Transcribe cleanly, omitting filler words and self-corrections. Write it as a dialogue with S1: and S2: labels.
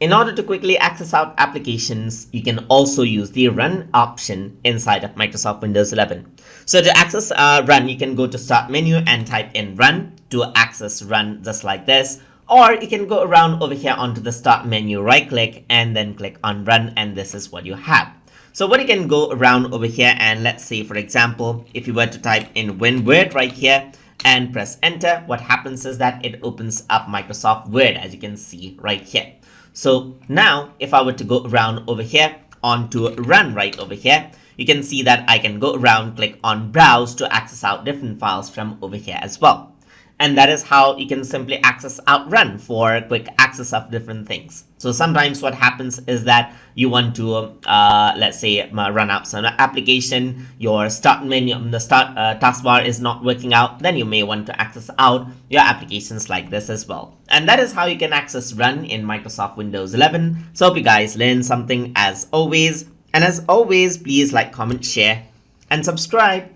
S1: In order to quickly access out applications, you can also use the run option inside of Microsoft Windows 11. So to access run, you can go to start menu and type in run to access run just like this. Or you can go around over here onto the start menu, right click and then click on run, and this is what you have. So what you can go around over here, and let's say for example, if you were to type in WinWord right here and press enter, what happens is that it opens up Microsoft Word, as you can see right here. So now if I were to go around over here onto run right over here, you can see that I can go around, click on browse to access out different files from over here as well. And that is how you can simply access Outrun for quick access of different things. So sometimes what happens is that you want to, let's say, run out some application, your start menu, the start taskbar is not working out, then you may want to access out your applications like this as well. And that is how you can access Run in Microsoft Windows 11. So hope you guys learned something as always. And as always, please like, comment, share, and subscribe.